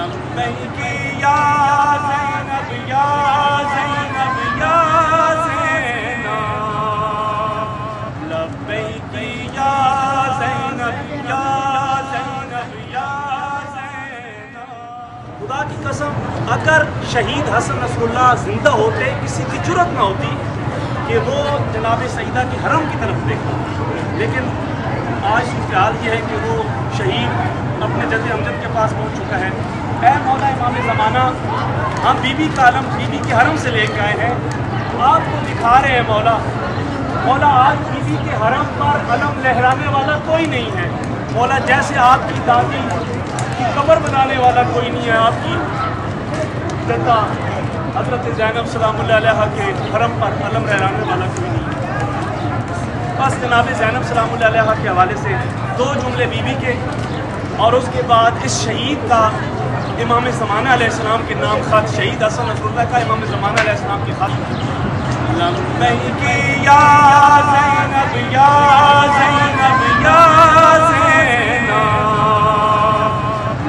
لبیک یا زینب یا زینب یا زینب لبیک یا زینب یا زینب یا زینب. خدا کی قسم اگر شہید حسن نصر اللہ زندہ ہوتے کسی کی جرأت نہ ہوتی کہ وہ جناب سیدہ کے حرم کی طرف دیکھتا، لیکن آج صورتحال یہ ہے کہ وہ شہید اپنے جد امجد کے پاس پہنچ چکا ہے. اے مولا امام زمانہ، ہم بی بی کا علم بی بی کے حرم سے لے کے آئے ہیں، آپ کو دکھا رہے ہیں مولا. مولا آج بی بی کے حرم پر علم لہرانے والا کوئی نہیں ہے مولا، جیسے آپ کی دادی کی قبر بنانے والا کوئی نہیں ہے، آپ کی جدہ حضرت زینب سلام اللہ علیہ کے حرم پر علم لہرانے والا کوئی نہیں ہے. بس جناب زینب سلام اللہ علیہ کے حوالے سے دو جملے بی بی کے، اور اس کے بعد اس شہید کا امام زمانہ علیہ السلام کے نام خط، شہید حسن نصر اللہ کا امام زمانہ علیہ السلام کے خط. لبیک یا زینب یا زینب یا زینب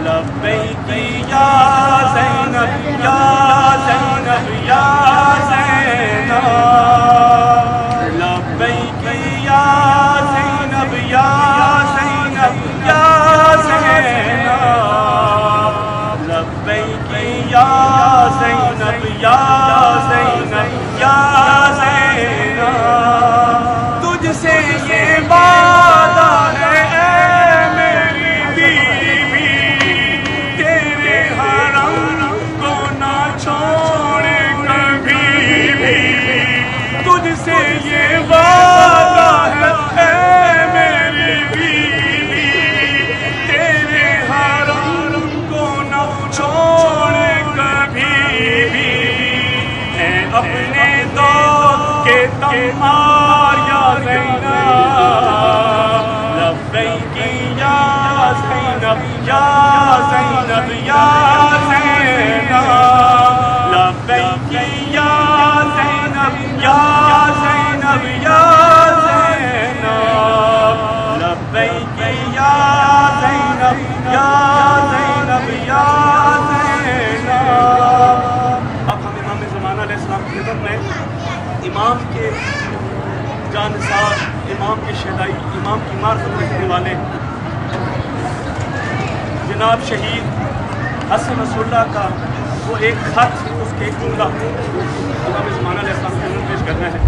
لبیک یا زینب یا زینب یا زینب لبیک یا زینب یا زینب یا زینب لبیک یا زینب یا زینب یا زینب. تجھ سے یہ وعدہ ہے اے میری بیوی، تیرے حرم کو نہ چھوڑے کبھی بھی. تجھ سے یہ وعدہ ہے اے میری بیوی، تیرے حرم کو نہ چھوڑے کبھی بھی. اے اپنے دور کے تمہار یا زینب لبیک یا زینب یا زینب یا زینب لبیک یا زینب یا زینب یا زینب لبیک یا زینب یا زینب یا زینب. اب ہم امام زمانہ علیہ السلام کی خدمت میں امام کے جانثار، امام کے شہدائی، امام کی معرفت رکھنے والے جناب شہید حسن نصر اللہ کا وہ ایک خط، اس کے ایک جملہ امام زمانہ علیہ السلام کی خدمت پیش کرنا ہے.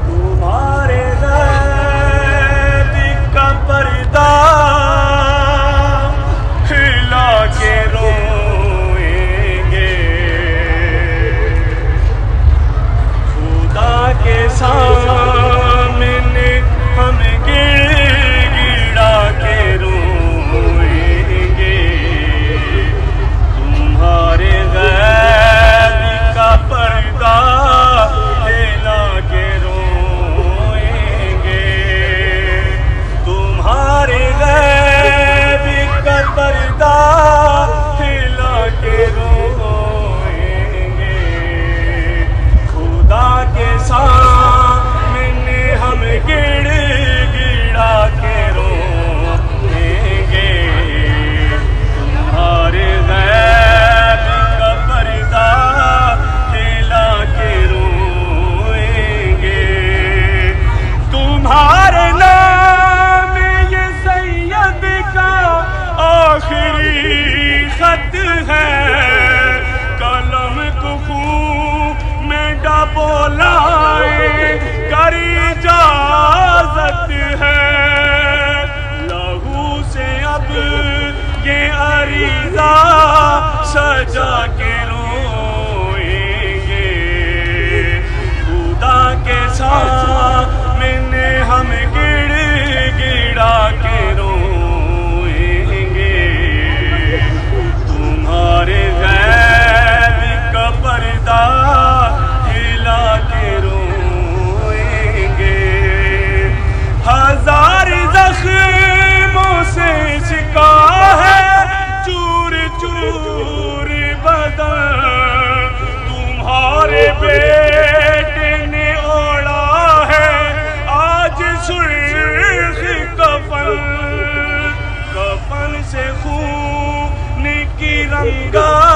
تمہارے غیب کا پردہ ہلا کے روئیں گے، خدا کے سامنے ہم گڑا کے روئیں گے. تمہارے غیب کا پردہ ہلا کے روئیں گے، تمہارے غیب کا پردہ ہلا کے روئیں گے. خدا کے سامنے ہم گڑا کے روئیں گے. تمہارے غیب کا پردہ ہلا کے روئیں گے. تمہارے نام یہ سید کا آخری خط ہے، قلم کو خون میں ڈبو لائے کر اجازت ہے. لہو سے اب یہ عریضہ سجا کے روئیں گے. خدا کے سامنے ہم گڑا کے روئیں گے. تمہارے غیب کا پردہ ہلا کے روئیں گے. ہزار زخموں سے چکا ہے چور چور بدن، تمہارے بیٹے نے اوڑا ہے آج سرخ کفن. گا